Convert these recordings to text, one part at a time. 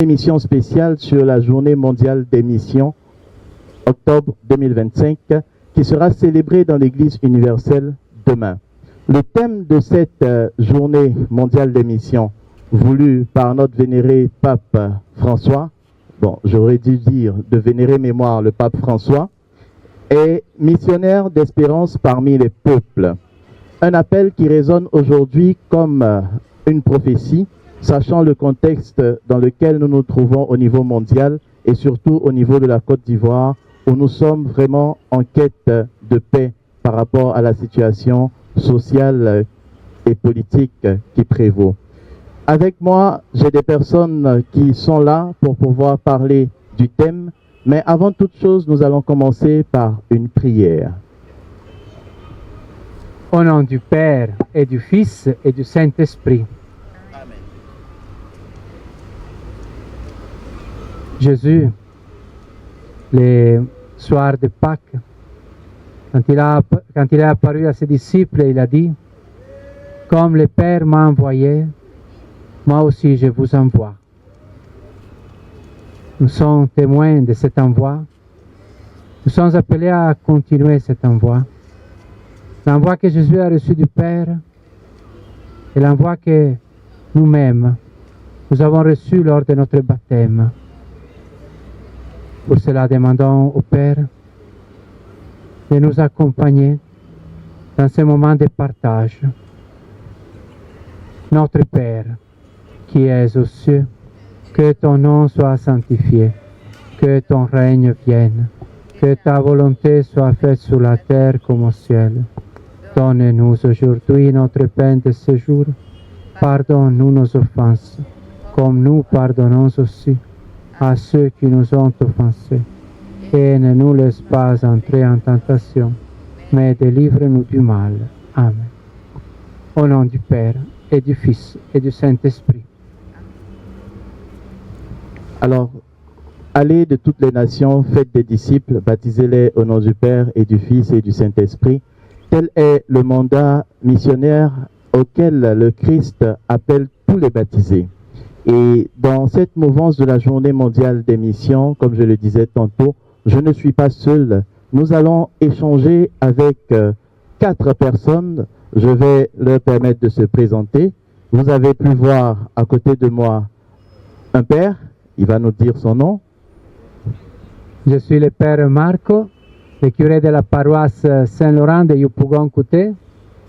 Émission spéciale sur la Journée mondiale des missions, octobre 2025, qui sera célébrée dans l'Église universelle demain. Le thème de cette Journée mondiale des missions, voulue par notre vénéré pape François, bon, j'aurais dû dire de vénéré mémoire le pape François, est missionnaire d'espérance parmi les peuples. Un appel qui résonne aujourd'hui comme une prophétie, sachant le contexte dans lequel nous nous trouvons au niveau mondial et surtout au niveau de la Côte d'Ivoire, où nous sommes vraiment en quête de paix par rapport à la situation sociale et politique qui prévaut. Avec moi, j'ai des personnes qui sont là pour pouvoir parler du thème, mais avant toute chose, nous allons commencer par une prière. Au nom du Père et du Fils et du Saint-Esprit. Amen. Jésus, les soirs de Pâques, quand il est apparu à ses disciples, il a dit, « Comme le Père m'a envoyé, moi aussi je vous envoie. » Nous sommes témoins de cet envoi. Nous sommes appelés à continuer cet envoi. L'envoi que Jésus a reçu du Père et l'envoi que nous-mêmes, nous avons reçu lors de notre baptême. Pour cela, demandons au Père de nous accompagner dans ce moment de partage. Notre Père, qui es aux cieux, que ton nom soit sanctifié, que ton règne vienne, que ta volonté soit faite sur la terre comme au ciel. Donne-nous aujourd'hui notre pain de ce jour. Pardonne-nous nos offenses, comme nous pardonnons aussi à ceux qui nous ont offensés. Et ne nous laisse pas entrer en tentation, mais délivre-nous du mal. Amen. Au nom du Père, et du Fils, et du Saint-Esprit. Alors, allez de toutes les nations, faites des disciples, baptisez-les au nom du Père et du Fils et du Saint-Esprit. Tel est le mandat missionnaire auquel le Christ appelle tous les baptisés. Et dans cette mouvance de la Journée mondiale des missions, comme je le disais tantôt, je ne suis pas seul. Nous allons échanger avec 4 personnes. Je vais leur permettre de se présenter. Vous avez pu voir à côté de moi un père. Il va nous dire son nom. Je suis le Père Marco, le curé de la paroisse Saint-Laurent de Yopougon-Kouté.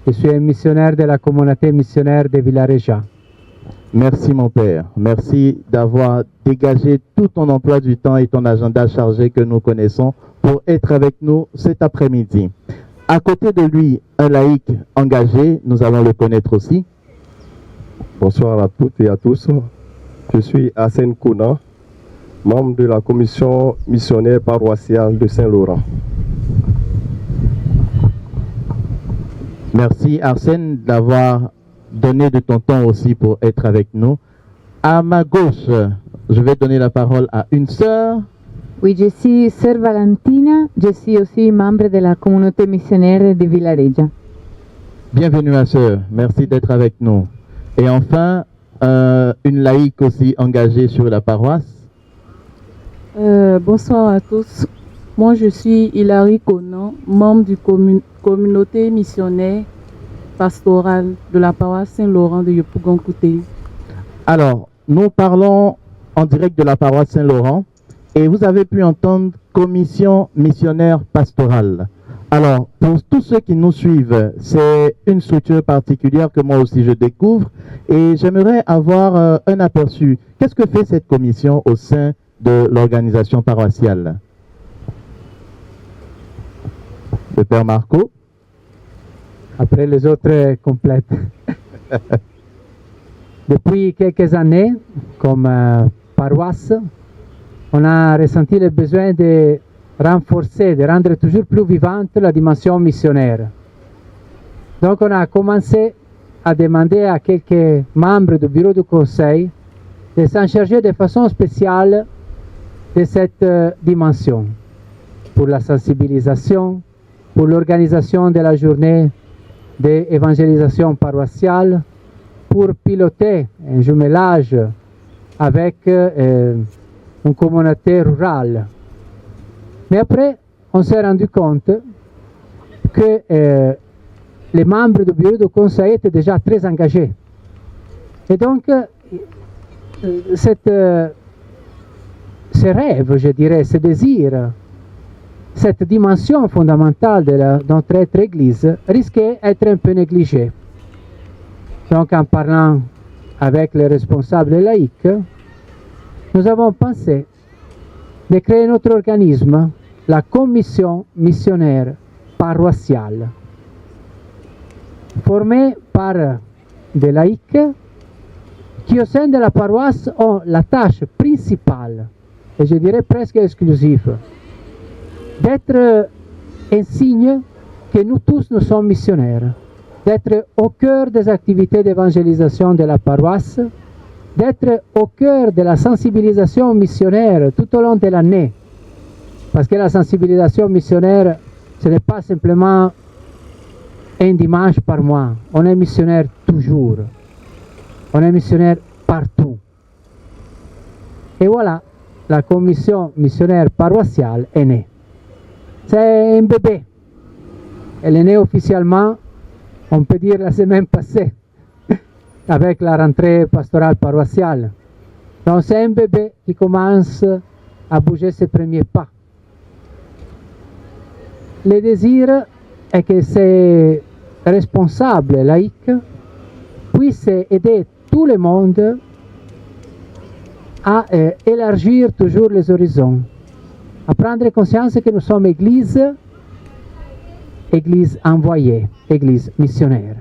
Je suis un missionnaire de la communauté missionnaire de Villareja. Merci mon Père. Merci d'avoir dégagé tout ton emploi du temps et ton agenda chargé que nous connaissons pour être avec nous cet après-midi. À côté de lui, un laïc engagé, nous allons le connaître aussi. Bonsoir à toutes et à tous. Je suis Arsène Kouna, membre de la commission missionnaire paroissiale de Saint-Laurent. Merci Arsène d'avoir donné de ton temps aussi pour être avec nous. À ma gauche, je vais donner la parole à une sœur. Oui, je suis Sœur Valentina, je suis aussi membre de la communauté missionnaire de Villareja. Bienvenue ma sœur, merci d'être avec nous. Et enfin, une laïque aussi engagée sur la paroisse. Bonsoir à tous. Moi, je suis Hilary Conan, membre du communauté missionnaire pastorale de la paroisse Saint-Laurent de Yopougon-Kouté. Alors, nous parlons en direct de la paroisse Saint-Laurent et vous avez pu entendre commission missionnaire pastorale. Alors, pour tous ceux qui nous suivent, c'est une structure particulière que moi aussi je découvre et j'aimerais avoir un aperçu. Qu'est-ce que fait cette commission au sein de l'organisation paroissiale? Le Père Marco. Après les autres complètes. Depuis quelques années, comme paroisse, on a ressenti le besoin de renforcer, de rendre toujours plus vivante la dimension missionnaire. Donc on a commencé à demander à quelques membres du bureau du conseil de s'en charger de façon spéciale de cette dimension, pour la sensibilisation, pour l'organisation de la journée d'évangélisation paroissiale, pour piloter un jumelage avec une communauté rurale. Mais après, on s'est rendu compte que les membres du bureau de conseil étaient déjà très engagés. Et donc, ce rêve, je dirais, ce désir, cette dimension fondamentale de notre être Église risquait d'être un peu négligée. Donc, en parlant avec les responsables laïcs, nous avons pensé de créer notre organisme, la commission missionnaire paroissiale, formée par des laïcs qui, au sein de la paroisse, ont la tâche principale, et je dirais presque exclusive, d'être un signe que nous tous nous sommes missionnaires, d'être au cœur des activités d'évangélisation de la paroisse, d'être au cœur de la sensibilisation missionnaire tout au long de l'année. Parce que la sensibilisation missionnaire, ce n'est pas simplement un dimanche par mois. On est missionnaire toujours. On est missionnaire partout. Et voilà, la commission missionnaire paroissiale est née. C'est un bébé. Elle est née officiellement, on peut dire, la semaine passée, avec la rentrée pastorale paroissiale. Donc c'est un bébé qui commence à bouger ses premiers pas. Le désir est que ces responsables laïcs puissent aider tout le monde à élargir toujours les horizons, à prendre conscience que nous sommes Église envoyée, Église missionnaire.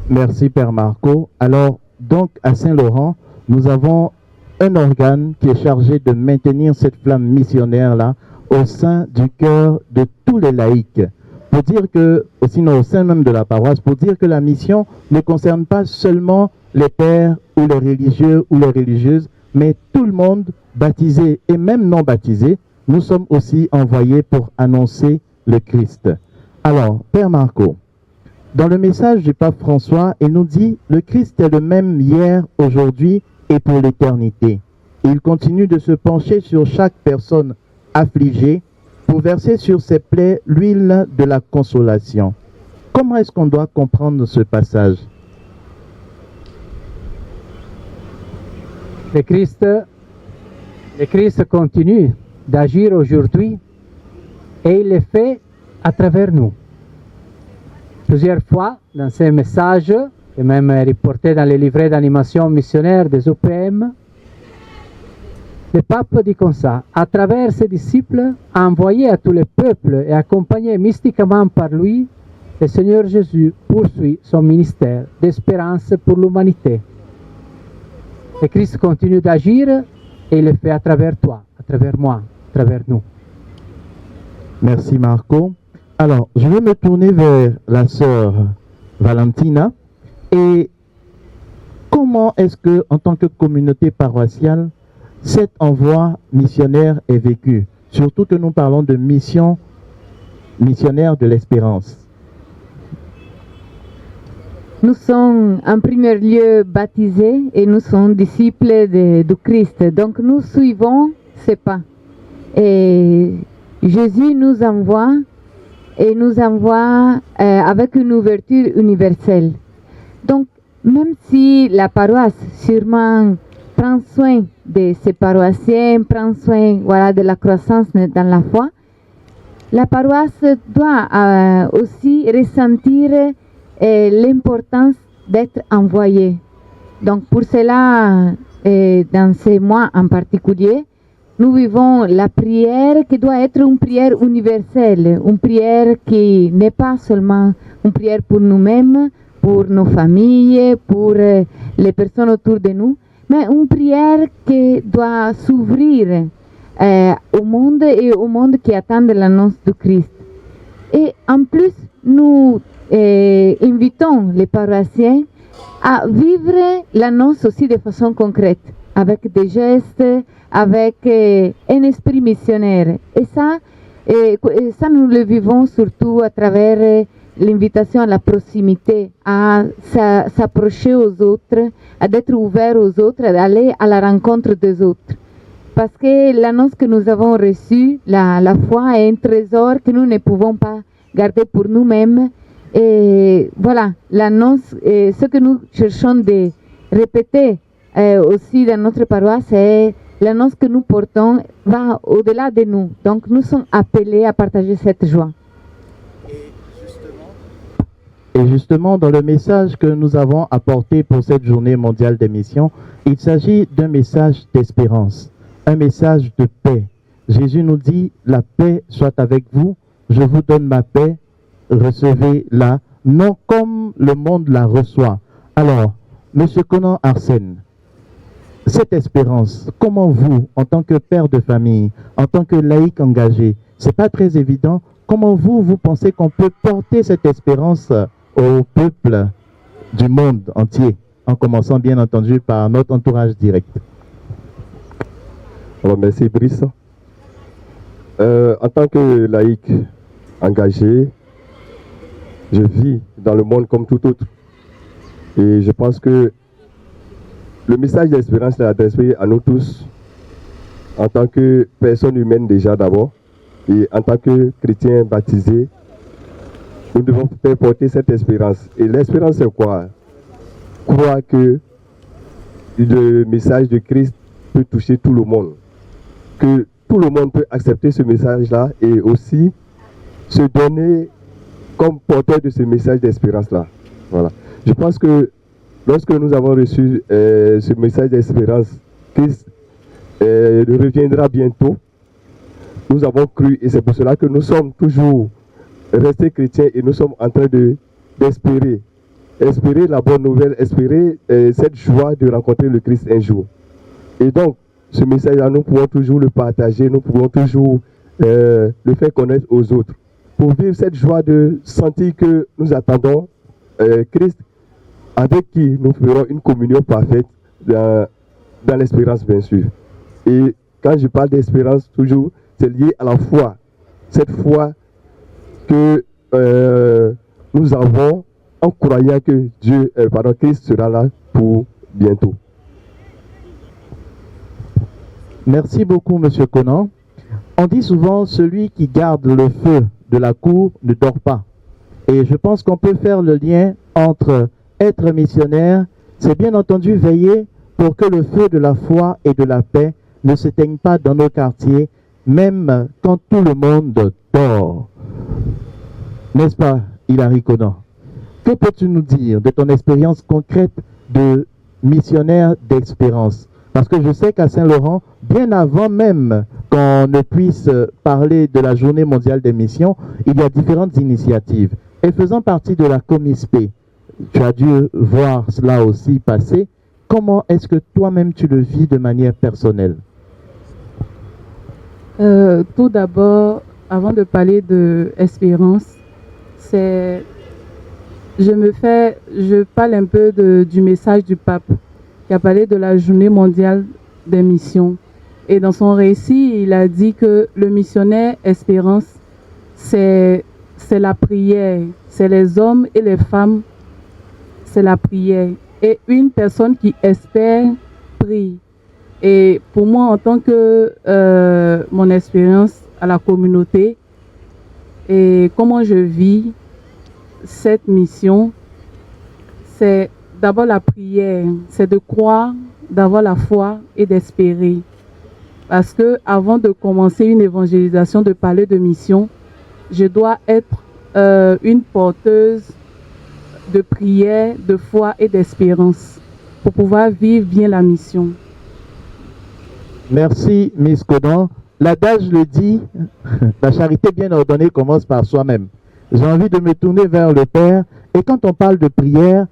Merci Père Marco. Alors, donc à Saint-Laurent, nous avons un organe qui est chargé de maintenir cette flamme missionnaire-là au sein du cœur de tous les laïcs. Pour dire que, sinon au sein même de la paroisse, pour dire que la mission ne concerne pas seulement les pères ou les religieux ou les religieuses, mais tout le monde, baptisé et même non baptisé, nous sommes aussi envoyés pour annoncer le Christ. Alors, Père Marco, dans le message du pape François, il nous dit « Le Christ est le même hier, aujourd'hui et pour l'éternité. » Il continue de se pencher sur chaque personne affligée pour verser sur ses plaies l'huile de la consolation. Comment est-ce qu'on doit comprendre ce passage? Le Christ continue d'agir aujourd'hui et il le fait à travers nous. Plusieurs fois, dans ces messages, et même reportés dans les livrets d'animation missionnaire des OPM, le pape dit comme ça: à travers ses disciples, envoyés à tous les peuples et accompagnés mystiquement par lui, le Seigneur Jésus poursuit son ministère d'espérance pour l'humanité. Le Christ continue d'agir et il le fait à travers toi, à travers moi, à travers nous. Merci Marco. Alors, je vais me tourner vers la sœur Valentina. Et comment est-ce que, en tant que communauté paroissiale, cet envoi missionnaire est vécu? Surtout que nous parlons de mission missionnaire de l'espérance. Nous sommes en premier lieu baptisés et nous sommes disciples du Christ. Donc nous suivons ses pas. Et Jésus nous envoie et nous envoie avec une ouverture universelle. Donc même si la paroisse sûrement prend soin de ses paroissiens, prend soin de la croissance dans la foi, la paroisse doit aussi ressentir l'importance d'être envoyée. Donc pour cela, dans ces mois en particulier, nous vivons la prière qui doit être une prière universelle, une prière qui n'est pas seulement une prière pour nous-mêmes, pour nos familles, pour les personnes autour de nous, mais une prière qui doit s'ouvrir au monde et au monde qui attend l'annonce du Christ. Et en plus, nous invitons les paroissiens à vivre l'annonce aussi de façon concrète, avec des gestes, avec un esprit missionnaire. Et ça nous le vivons surtout à travers l'invitation à la proximité, à s'approcher aux autres, à être ouvert aux autres, à aller à la rencontre des autres. Parce que l'annonce que nous avons reçue, la foi est un trésor que nous ne pouvons pas garder pour nous-mêmes. Et voilà, l'annonce, ce que nous cherchons de répéter aussi dans notre paroisse, c'est l'annonce que nous portons va au-delà de nous. Donc nous sommes appelés à partager cette joie. Et justement, dans le message que nous avons apporté pour cette journée mondiale des missions, il s'agit d'un message d'espérance, un message de paix. Jésus nous dit, la paix soit avec vous, je vous donne ma paix, recevez-la, non comme le monde la reçoit. Alors, M. Conan Arsène, cette espérance, comment vous, en tant que père de famille, en tant que laïc engagé, c'est pas très évident, comment vous pensez qu'on peut porter cette espérance au peuple du monde entier, en commençant bien entendu par notre entourage direct? Alors, merci Brice. En tant que laïc engagé, je vis dans le monde comme tout autre. Et je pense que le message d'espérance est adressé à nous tous, en tant que personnes humaines déjà d'abord, et en tant que chrétiens baptisés, nous devons faire porter cette espérance. Et l'espérance, c'est quoi? Croire que le message de Christ peut toucher tout le monde, que tout le monde peut accepter ce message-là et aussi se donner comme porteur de ce message d'espérance-là. Voilà. Je pense que lorsque nous avons reçu ce message d'espérance, Christ reviendra bientôt. Nous avons cru et c'est pour cela que nous sommes toujours restés chrétiens et nous sommes en train d'espérer. Espérer la bonne nouvelle, espérer cette joie de rencontrer le Christ un jour. Et donc, ce message-là, nous pouvons toujours le partager, nous pouvons toujours le faire connaître aux autres. Pour vivre cette joie de sentir que nous attendons Christ, avec qui nous ferons une communion parfaite dans l'espérance, bien sûr. Et quand je parle d'espérance, toujours, c'est lié à la foi. Cette foi que nous avons en croyant que Christ sera là pour bientôt. Merci beaucoup, M. Conan. On dit souvent, celui qui garde le feu de la cour ne dort pas. Et je pense qu'on peut faire le lien entre être missionnaire, c'est bien entendu veiller pour que le feu de la foi et de la paix ne s'éteigne pas dans nos quartiers, même quand tout le monde dort. N'est-ce pas, Hilary Conan? Que peux-tu nous dire de ton expérience concrète de missionnaire d'espérance? Parce que je sais qu'à Saint-Laurent, bien avant même qu'on ne puisse parler de la Journée mondiale des missions, il y a différentes initiatives. Et faisant partie de la Comispé, tu as dû voir cela aussi passer. Comment est-ce que toi-même tu le vis de manière personnelle? Tout d'abord, avant de parler d'espérance, je parle un peu du message du pape qui a parlé de la Journée mondiale des missions. Et dans son récit, il a dit que le missionnaire espérance, c'est la prière. C'est les hommes et les femmes, c'est la prière. Et une personne qui espère, prie. Et pour moi, en tant que mon expérience à la communauté et comment je vis cette mission, c'est d'abord la prière, c'est de croire, d'avoir la foi et d'espérer. Parce que avant de commencer une évangélisation, de parler de mission, je dois être une porteuse de prière, de foi et d'espérance pour pouvoir vivre bien la mission. Merci, Miss Conan. L'adage le dit, la charité bien ordonnée commence par soi-même. J'ai envie de me tourner vers le Père. Et quand on parle de prière,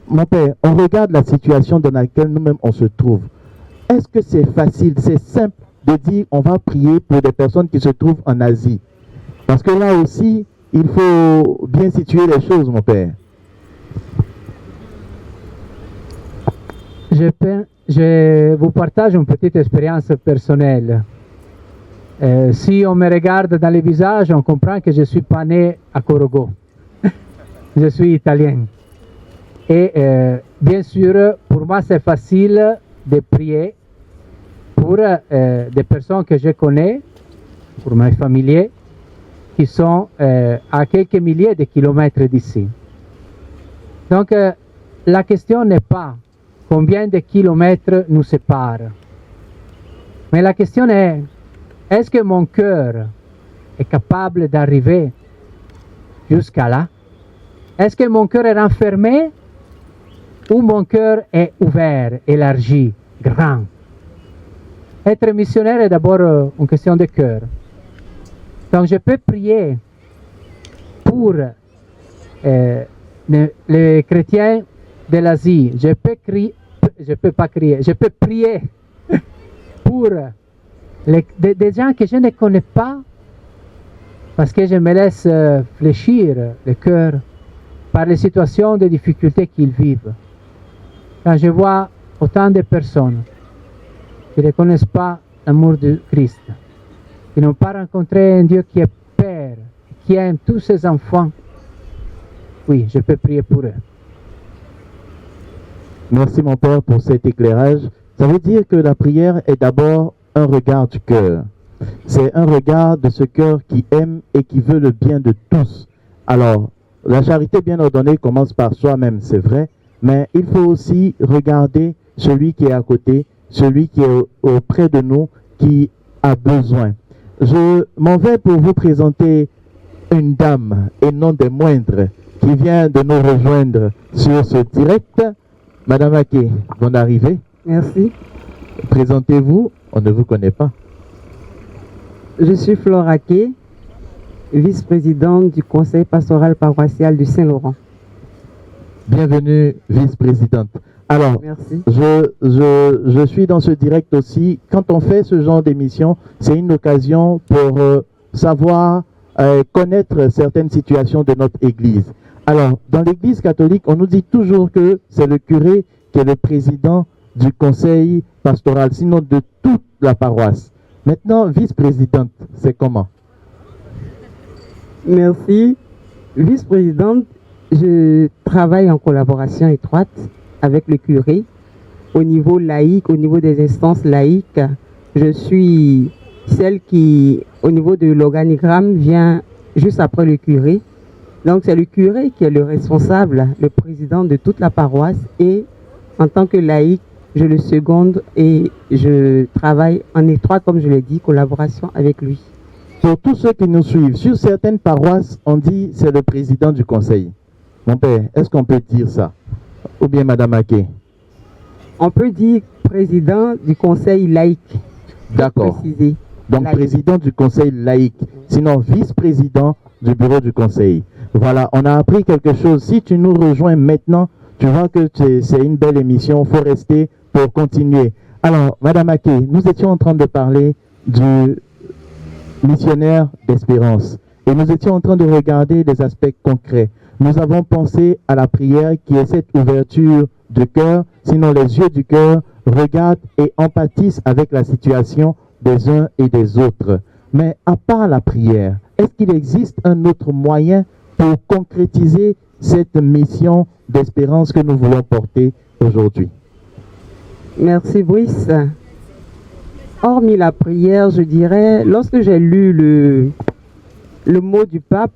mon Père, on regarde la situation dans laquelle nous-mêmes on se trouve. Est-ce que c'est facile, c'est simple de dire on va prier pour des personnes qui se trouvent en Asie? Parce que là aussi, il faut bien situer les choses, mon Père. Je vous partage une petite expérience personnelle. Si on me regarde dans le visage, on comprend que je ne suis pas né à Korogo. je suis italien. Et bien sûr, pour moi, c'est facile de prier pour des personnes que je connais, pour mes familiers, qui sont à quelques milliers de kilomètres d'ici. Donc, la question n'est pas combien de kilomètres nous séparent, mais la question est-ce que mon cœur est capable d'arriver jusqu'à là? Est-ce que mon cœur est renfermé ou mon cœur est ouvert, élargi, grand? Être missionnaire est d'abord une question de cœur. Donc je peux prier pour les chrétiens de l'Asie. Je peux prier pour des gens que je ne connais pas parce que je me laisse fléchir le cœur par les situations de difficultés qu'ils vivent. Quand je vois autant de personnes qui ne connaissent pas l'amour de Christ, qui n'ont pas rencontré un Dieu qui est Père, qui aime tous ses enfants, oui, je peux prier pour eux. Merci mon Père pour cet éclairage. Ça veut dire que la prière est d'abord un regard du cœur. C'est un regard de ce cœur qui aime et qui veut le bien de tous. Alors, la charité bien ordonnée commence par soi-même, c'est vrai, mais il faut aussi regarder celui qui est à côté, celui qui est auprès de nous, qui a besoin. Je m'en vais pour vous présenter une dame, et non des moindres, qui vient de nous rejoindre sur ce direct. Madame Aké, bonne arrivée. Merci. Présentez-vous, on ne vous connaît pas. Je suis Flore Aké, vice-présidente du conseil pastoral paroissial du Saint-Laurent. Bienvenue, vice-présidente. Alors, merci. Je suis dans ce direct aussi. Quand on fait ce genre d'émission, c'est une occasion pour savoir, connaître certaines situations de notre Église. Alors, dans l'Église catholique, on nous dit toujours que c'est le curé qui est le président du conseil pastoral, sinon de toute la paroisse. Maintenant, vice-présidente, c'est comment? Merci. Vice-présidente, je travaille en collaboration étroite avec le curé. Au niveau laïque, au niveau des instances laïques, je suis celle qui, au niveau de l'organigramme, vient juste après le curé. Donc c'est le curé qui est le responsable, le président de toute la paroisse, et en tant que laïque, je le seconde et je travaille en étroite, comme je l'ai dit, collaboration avec lui. Pour tous ceux qui nous suivent, sur certaines paroisses, on dit c'est le président du conseil. Mon père, est-ce qu'on peut dire ça? Ou bien Madame Aké? On peut dire président du conseil laïque. D'accord. Donc laïque. Président du conseil laïque, sinon vice-président du bureau du conseil. Voilà, on a appris quelque chose. Si tu nous rejoins maintenant, tu vois que c'est une belle émission, il faut rester pour continuer. Alors, Madame Aké, nous étions en train de parler du missionnaire d'espérance et nous étions en train de regarder des aspects concrets. Nous avons pensé à la prière qui est cette ouverture du cœur, sinon les yeux du cœur regardent et empathissent avec la situation des uns et des autres. Mais à part la prière, est-ce qu'il existe un autre moyen pour concrétiser cette mission d'espérance que nous voulons porter aujourd'hui? Merci Brice. Hormis la prière, je dirais, lorsque j'ai lu le mot du pape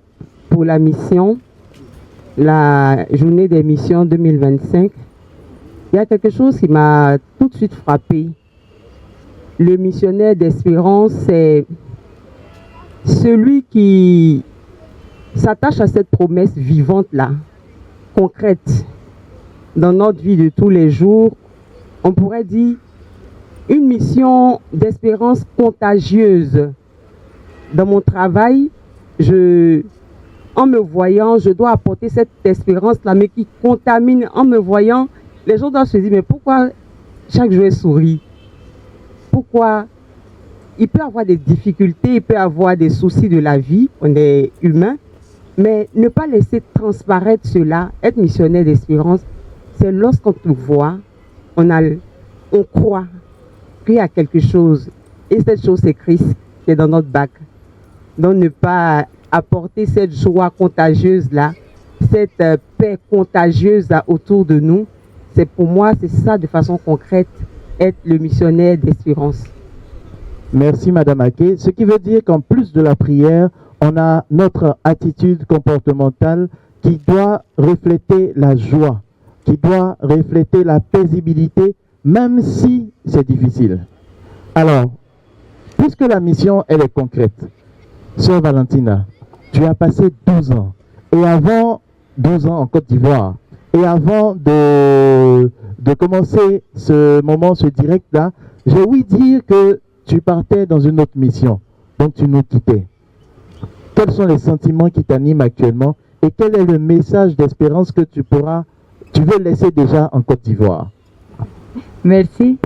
pour la mission, la journée des missions 2025, il y a quelque chose qui m'a tout de suite frappé. Le missionnaire d'espérance, c'est celui qui s'attache à cette promesse vivante-là, concrète, dans notre vie de tous les jours. On pourrait dire une mission d'espérance contagieuse. Dans mon travail, en me voyant, je dois apporter cette espérance-là, mais qui contamine. En me voyant, les gens doivent se dire, mais pourquoi chaque jour elle sourit? Pourquoi? Il peut avoir des difficultés, il peut avoir des soucis de la vie, on est humain, mais ne pas laisser transparaître cela, être missionnaire d'espérance, c'est lorsqu'on te voit, on croit qu'il y a quelque chose, et cette chose c'est Christ qui est dans notre bac. Donc ne pas apporter cette joie contagieuse-là, cette paix contagieuse là, autour de nous. C'est pour moi, c'est ça de façon concrète, être le missionnaire d'espérance. Merci Madame Ake. Ce qui veut dire qu'en plus de la prière, on a notre attitude comportementale qui doit refléter la joie, qui doit refléter la paisibilité, même si c'est difficile. Alors, puisque la mission, elle est concrète, Sœur Valentina, tu as passé 12 ans. Et avant 12 ans en Côte d'Ivoire, et avant de commencer ce moment, ce direct-là, j'ai ouï dire que tu partais dans une autre mission, donc tu nous quittais. Quels sont les sentiments qui t'animent actuellement et quel est le message d'espérance que tu veux laisser déjà en Côte d'Ivoire? Merci.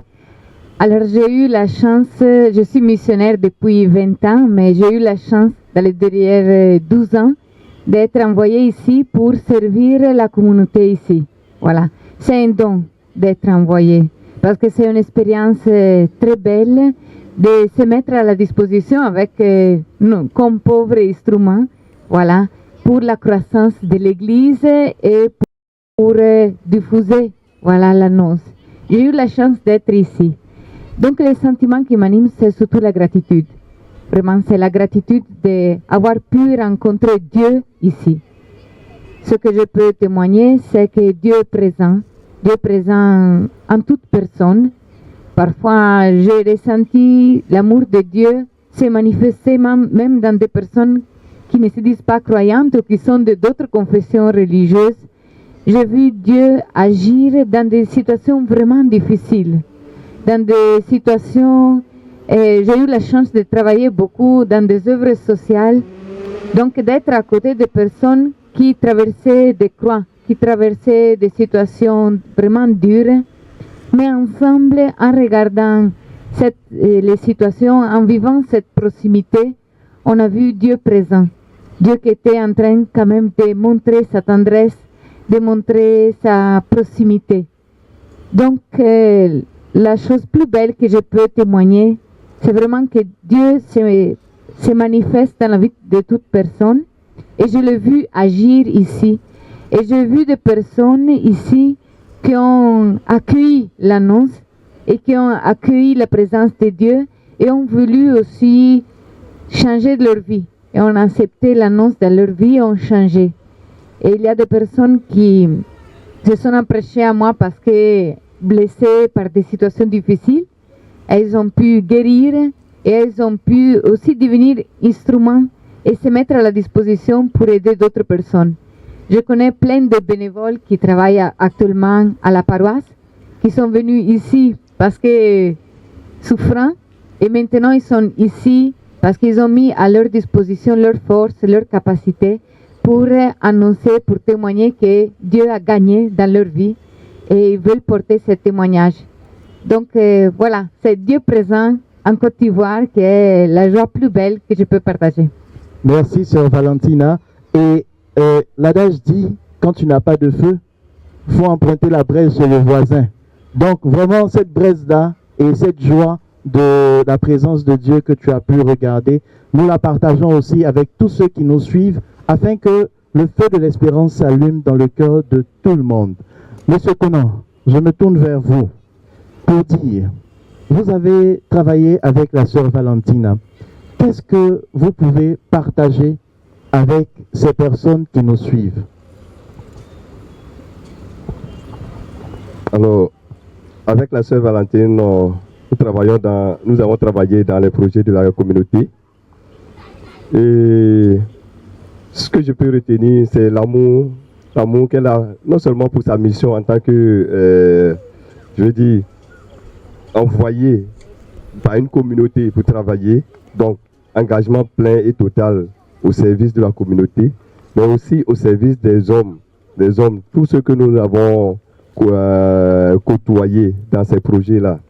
Alors j'ai eu la chance, je suis missionnaire depuis 20 ans, mais j'ai eu la chance dans les dernières 12 ans d'être envoyée ici pour servir la communauté ici. Voilà, c'est un don d'être envoyé parce que c'est une expérience très belle de se mettre à la disposition avec, comme pauvre instrument, voilà, pour la croissance de l'Église et pour diffuser, voilà, l'annonce. J'ai eu la chance d'être ici. Donc, les sentiments qui m'animent, c'est surtout la gratitude. Vraiment, c'est la gratitude d'avoir pu rencontrer Dieu ici. Ce que je peux témoigner, c'est que Dieu est présent en toute personne. Parfois, j'ai ressenti l'amour de Dieu se manifester même dans des personnes qui ne se disent pas croyantes ou qui sont d'autres confessions religieuses. J'ai vu Dieu agir dans des situations vraiment difficiles. Dans des situations, j'ai eu la chance de travailler beaucoup dans des œuvres sociales, donc d'être à côté de personnes qui traversaient des croix, qui traversaient des situations vraiment dures, mais ensemble, en regardant les situations, en vivant cette proximité, on a vu Dieu présent. Dieu qui était en train quand même de montrer sa tendresse, de montrer sa proximité. Donc, la chose plus belle que je peux témoigner, c'est vraiment que Dieu se manifeste dans la vie de toute personne. Et je l'ai vu agir ici. Et j'ai vu des personnes ici qui ont accueilli l'annonce et qui ont accueilli la présence de Dieu et ont voulu aussi changer de leur vie. Et ont accepté l'annonce dans leur vie et ont changé. Et il y a des personnes qui se sont approchées à moi parce que blessées par des situations difficiles, elles ont pu guérir et elles ont pu aussi devenir instruments et se mettre à la disposition pour aider d'autres personnes. Je connais plein de bénévoles qui travaillent actuellement à la paroisse, qui sont venus ici parce que souffrant et maintenant ils sont ici parce qu'ils ont mis à leur disposition leur force, leur capacité pour annoncer, pour témoigner que Dieu a gagné dans leur vie et ils veulent porter ce témoignage. Donc voilà, c'est Dieu présent en Côte d'Ivoire qui est la joie plus belle que je peux partager. Merci, Sœur Valentina. Et l'adage dit, quand tu n'as pas de feu, il faut emprunter la braise chez le voisin. Donc vraiment, cette braise-là et cette joie de la présence de Dieu que tu as pu regarder, nous la partageons aussi avec tous ceux qui nous suivent, afin que le feu de l'espérance s'allume dans le cœur de tout le monde. Monsieur Conan, je me tourne vers vous pour dire, vous avez travaillé avec la sœur Valentina. Qu'est-ce que vous pouvez partager avec ces personnes qui nous suivent? Alors, avec la sœur Valentine, nous avons travaillé dans les projets de la communauté. Et ce que je peux retenir, c'est l'amour qu'elle a, non seulement pour sa mission en tant que, envoyée par une communauté pour travailler, donc engagement plein et total au service de la communauté, mais aussi au service des hommes, tous ceux que nous avons côtoyés dans ces projets-là,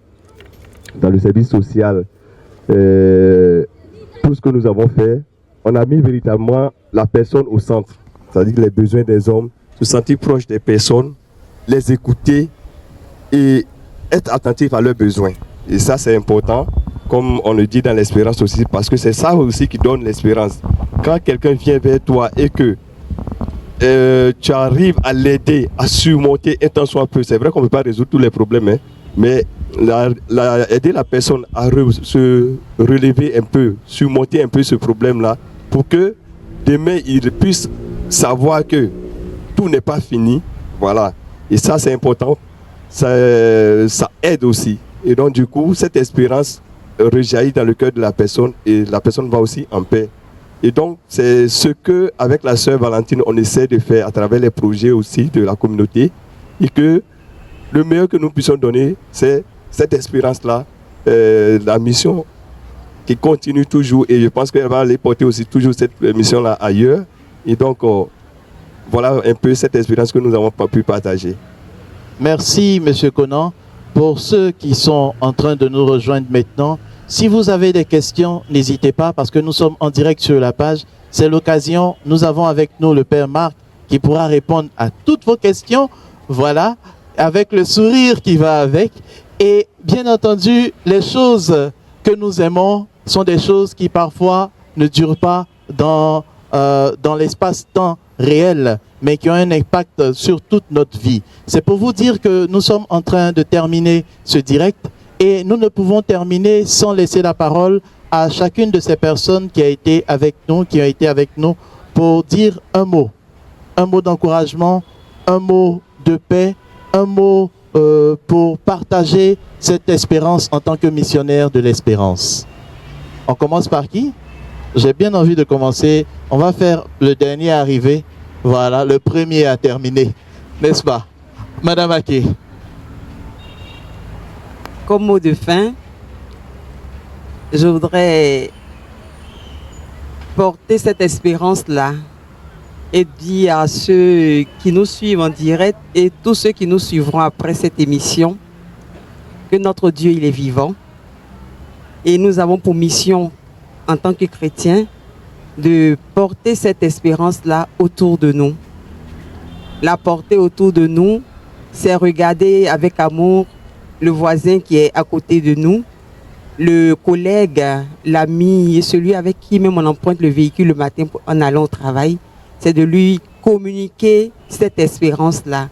dans le service social, tout ce que nous avons fait, on a mis véritablement la personne au centre, c'est-à-dire les besoins des hommes, se sentir proche des personnes, les écouter et être attentif à leurs besoins. Et ça, c'est important, comme on le dit dans l'espérance aussi, parce que c'est ça aussi qui donne l'espérance. Quand quelqu'un vient vers toi et que tu arrives à l'aider à surmonter un tant soit peu. C'est vrai qu'on ne peut pas résoudre tous les problèmes, hein, mais aider la personne à se relever un peu, surmonter un peu ce problème-là, pour que demain, il puisse savoir que tout n'est pas fini. Voilà. Et ça, c'est important. Ça aide aussi. Et donc, du coup, cette espérance rejaillit dans le cœur de la personne et la personne va aussi en paix. Et donc, c'est ce que, avec la sœur Valentine, on essaie de faire à travers les projets aussi de la communauté. Et que le meilleur que nous puissions donner, c'est cette espérance-là, la mission qui continue toujours. Et je pense qu'elle va aller porter aussi toujours cette mission-là ailleurs. Et donc, voilà un peu cette espérance que nous avons pu partager. Merci, M. Conan. Pour ceux qui sont en train de nous rejoindre maintenant, si vous avez des questions, n'hésitez pas parce que nous sommes en direct sur la page. C'est l'occasion. Nous avons avec nous le Père Marc qui pourra répondre à toutes vos questions. Voilà, avec le sourire qui va avec. Et bien entendu, les choses que nous aimons sont des choses qui parfois ne durent pas dans l'espace-temps réel, mais qui ont un impact sur toute notre vie. C'est pour vous dire que nous sommes en train de terminer ce direct et nous ne pouvons terminer sans laisser la parole à chacune de ces personnes qui ont été avec nous pour dire un mot d'encouragement, un mot de paix, un mot pour partager cette espérance en tant que missionnaire de l'espérance. On commence par qui? J'ai bien envie de commencer. On va faire le dernier arrivé. Voilà, le premier à terminer. N'est-ce pas? Madame Ake. Comme mot de fin, je voudrais porter cette espérance-là et dire à ceux qui nous suivent en direct et tous ceux qui nous suivront après cette émission que notre Dieu, il est vivant. Et nous avons pour mission, en tant que chrétiens, de porter cette espérance-là autour de nous. La porter autour de nous, c'est regarder avec amour le voisin qui est à côté de nous, le collègue, l'ami et celui avec qui même on emprunte le véhicule le matin en allant au travail. C'est de lui communiquer cette espérance-là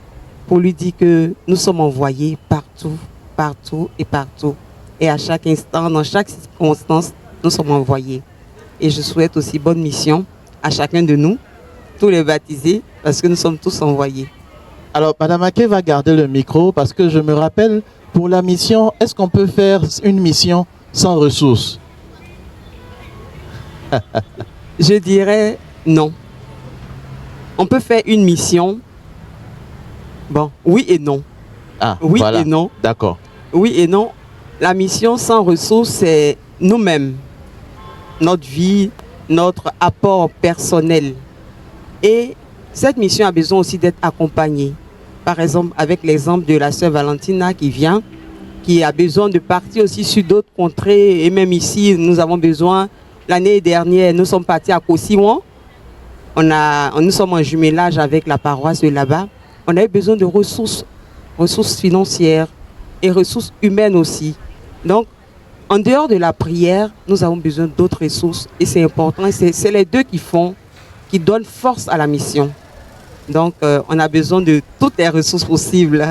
pour lui dire que nous sommes envoyés partout, partout et partout. Et à chaque instant, dans chaque circonstance, nous sommes envoyés. Et je souhaite aussi bonne mission à chacun de nous, tous les baptisés, parce que nous sommes tous envoyés. Alors, Madame Ake va garder le micro parce que je me rappelle, pour la mission, est-ce qu'on peut faire une mission sans ressources? Je dirais non. On peut faire une mission. Bon, oui et non. Ah, oui voilà. Et non. D'accord. Oui et non. La mission sans ressources, c'est nous-mêmes. Notre vie, notre apport personnel. Et cette mission a besoin aussi d'être accompagnée. Par exemple, avec l'exemple de la sœur Valentina qui vient, qui a besoin de partir aussi sur d'autres contrées. Et même ici, nous avons besoin. L'année dernière, nous sommes partis à Kosiwan. Nous sommes en jumelage avec la paroisse de là-bas. On avait besoin de ressources financières et ressources humaines aussi. Donc, en dehors de la prière, nous avons besoin d'autres ressources. Et c'est important. C'est les deux qui donnent force à la mission. Donc, on a besoin de toutes les ressources possibles.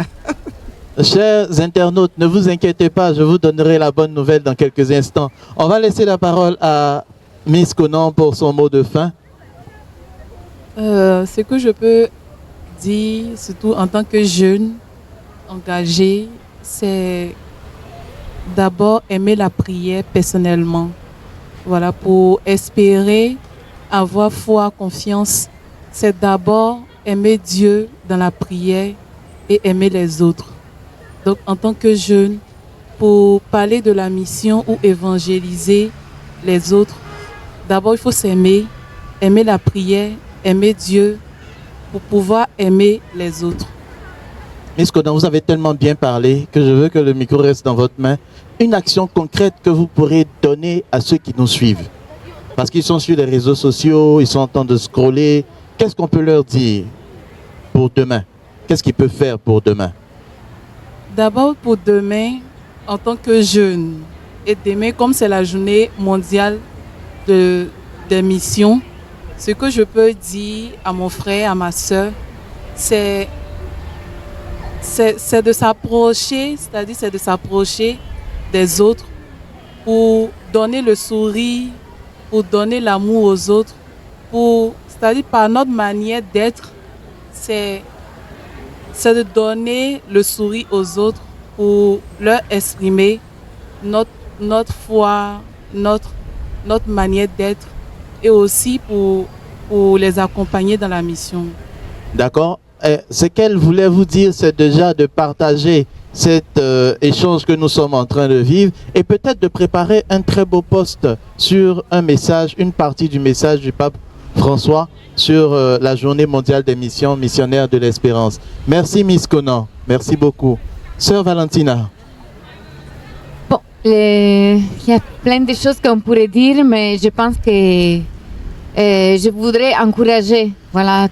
Chers internautes, ne vous inquiétez pas, je vous donnerai la bonne nouvelle dans quelques instants. On va laisser la parole à Miss Conan pour son mot de fin. Ce que je peux dire, surtout en tant que jeune engagé, c'est d'abord aimer la prière personnellement. Voilà, pour espérer, avoir foi, confiance, c'est d'abord aimer Dieu dans la prière et aimer les autres. Donc, en tant que jeune, pour parler de la mission ou évangéliser les autres, d'abord, il faut s'aimer, aimer la prière, aimer Dieu, pour pouvoir aimer les autres. Miss Conan, vous avez tellement bien parlé que je veux que le micro reste dans votre main. Une action concrète que vous pourrez donner à ceux qui nous suivent. Parce qu'ils sont sur les réseaux sociaux, ils sont en train de scroller. Qu'est-ce qu'on peut leur dire pour demain? Qu'est-ce qu'ils peuvent faire pour demain? D'abord pour demain, en tant que jeune, et demain, comme c'est la journée mondiale des missions, ce que je peux dire à mon frère, à ma soeur, c'est de s'approcher, c'est-à-dire c'est de s'approcher des autres pour donner le sourire, pour donner l'amour aux autres, c'est-à-dire par notre manière d'être, c'est de donner le sourire aux autres pour leur exprimer notre foi, notre manière d'être et aussi pour les accompagner dans la mission. D'accord. Ce qu'elle voulait vous dire, c'est déjà de partager cet échange que nous sommes en train de vivre et peut-être de préparer un très beau post sur un message, une partie du message du pape François sur la journée mondiale des missions missionnaires de l'espérance. Merci Miss Conan, merci beaucoup. Sœur Valentina. Bon, il y a plein de choses qu'on pourrait dire, mais je pense que je voudrais encourager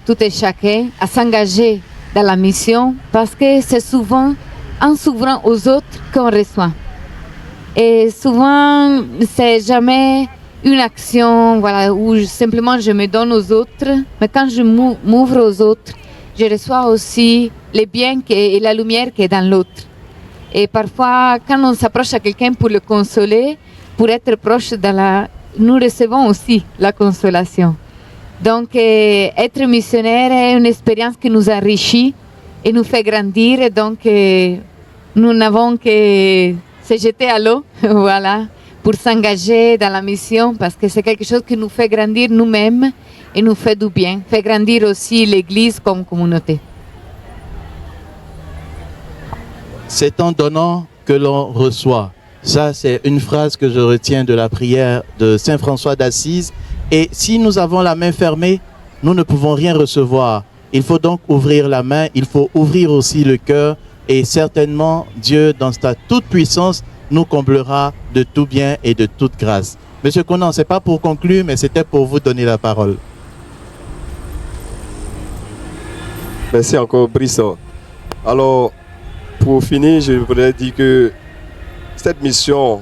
tout et chacun à s'engager dans la mission parce que c'est souvent en s'ouvrant aux autres qu'on reçoit. Et souvent, c'est jamais une action où simplement je me donne aux autres, mais quand je m'ouvre aux autres, je reçois aussi les biens et la lumière qui est dans l'autre. Et parfois, quand on s'approche à quelqu'un pour le consoler, pour être proche nous recevons aussi la consolation. Donc, être missionnaire est une expérience qui nous enrichit et nous fait grandir. Et donc, nous n'avons que se jeter à l'eau, pour s'engager dans la mission, parce que c'est quelque chose qui nous fait grandir nous-mêmes et nous fait du bien, fait grandir aussi l'Église comme communauté. C'est en donnant que l'on reçoit. Ça, c'est une phrase que je retiens de la prière de Saint François d'Assise. Et si nous avons la main fermée, nous ne pouvons rien recevoir. Il faut donc ouvrir la main, il faut ouvrir aussi le cœur. Et certainement, Dieu, dans sa toute puissance, nous comblera de tout bien et de toute grâce. Monsieur Conan, ce n'est pas pour conclure, mais c'était pour vous donner la parole. Merci encore, Brice. Alors, pour finir, je voudrais dire que cette mission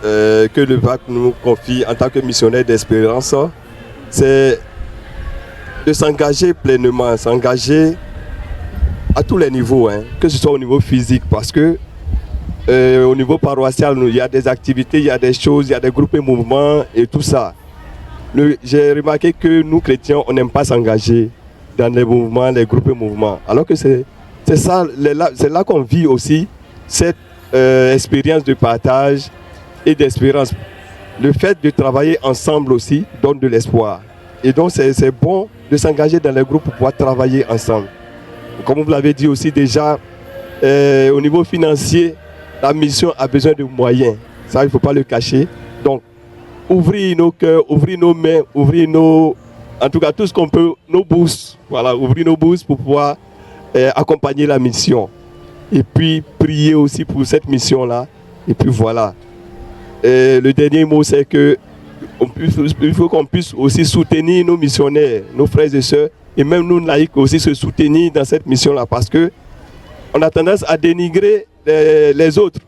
que le pape nous confie en tant que missionnaire d'espérance, c'est de s'engager pleinement, s'engager à tous les niveaux, que ce soit au niveau physique, parce que au niveau paroissial, il y a des activités, il y a des choses, il y a des groupes et mouvements et tout ça. J'ai remarqué que nous, chrétiens, on n'aime pas s'engager dans les mouvements, les groupes et mouvements, alors que c'est là qu'on vit aussi cette expérience de partage et d'espérance. Le fait de travailler ensemble aussi donne de l'espoir. Et donc c'est bon de s'engager dans les groupes pour pouvoir travailler ensemble. Comme vous l'avez dit aussi déjà, au niveau financier, la mission a besoin de moyens. Ça, il ne faut pas le cacher. Donc, ouvrir nos cœurs, ouvrir nos mains, en tout cas tout ce qu'on peut, nos bourses. Voilà, ouvrir nos bourses pour pouvoir accompagner la mission. Et puis, prier aussi pour cette mission-là. Et puis voilà. Le dernier mot, c'est que il faut qu'on puisse aussi soutenir nos missionnaires, nos frères et sœurs, et même nous laïcs aussi se soutenir dans cette mission-là, parce que on a tendance à dénigrer les autres.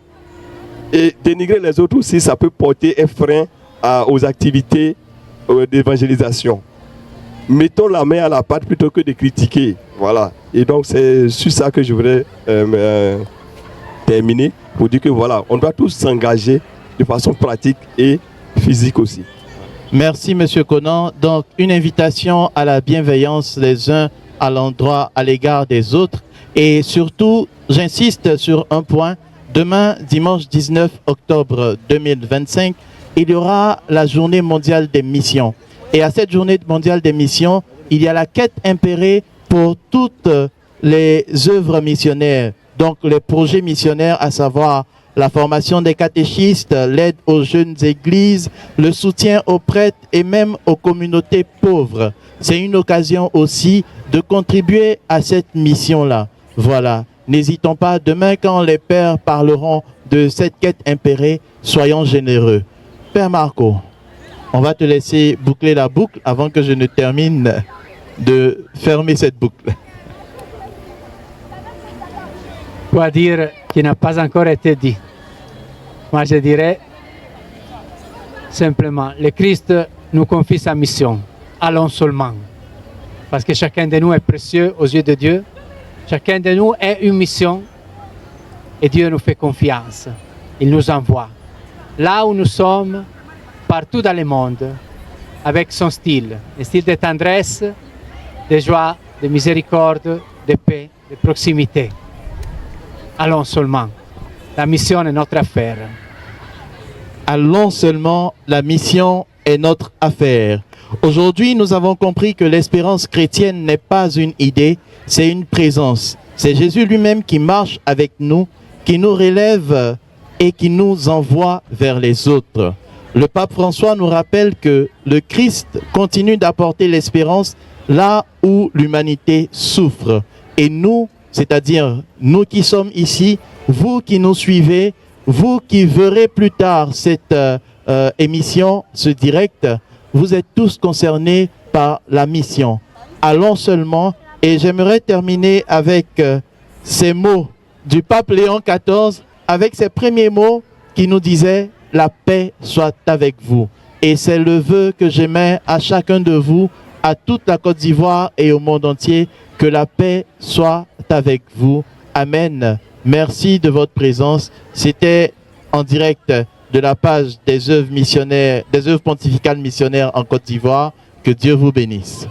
Et dénigrer les autres aussi, ça peut porter un frein aux activités d'évangélisation. Mettons la main à la pâte plutôt que de critiquer. Voilà. Et donc c'est sur ça que je voudrais terminer, pour dire que voilà, on doit tous s'engager de façon pratique et physique aussi. Merci M. Conan. Donc une invitation à la bienveillance les uns à l'égard des autres. Et surtout, j'insiste sur un point. Demain, dimanche 19 octobre 2025, il y aura la journée mondiale des missions. Et à cette journée mondiale des missions, il y a la quête impérée pour toutes les œuvres missionnaires. Donc les projets missionnaires, à savoir la formation des catéchistes, l'aide aux jeunes églises, le soutien aux prêtres et même aux communautés pauvres. C'est une occasion aussi de contribuer à cette mission-là. Voilà. N'hésitons pas, demain quand les pères parleront de cette quête impérée, soyons généreux. Père Marco, on va te laisser boucler la boucle avant que je ne termine de fermer cette boucle. Pour dire qui n'a pas encore été dit. Moi, je dirais simplement, le Christ nous confie sa mission allons seulement. Parce que chacun de nous est précieux aux yeux de Dieu. Chacun de nous a une mission et Dieu nous fait confiance. Il nous envoie. Là où nous sommes, partout dans le monde, avec son style, un style de tendresse, de joie, de miséricorde, de paix, de proximité. Allons seulement. La mission est notre affaire. Allons seulement, la mission est notre affaire. Aujourd'hui, nous avons compris que l'espérance chrétienne n'est pas une idée, c'est une présence. C'est Jésus lui-même qui marche avec nous, qui nous relève et qui nous envoie vers les autres. Le pape François nous rappelle que le Christ continue d'apporter l'espérance là où l'humanité souffre. Et nous, c'est-à-dire nous qui sommes ici, vous qui nous suivez, vous qui verrez plus tard cette émission, ce direct, vous êtes tous concernés par la mission. Allons seulement, et j'aimerais terminer avec ces mots du pape Léon XIV, avec ses premiers mots qui nous disaient « La paix soit avec vous ». Et c'est le vœu que j'émets à chacun de vous, à toute la Côte d'Ivoire et au monde entier, que la paix soit avec vous. Amen. Merci de votre présence. C'était en direct de la page des œuvres missionnaires, des œuvres pontificales missionnaires en Côte d'Ivoire. Que Dieu vous bénisse.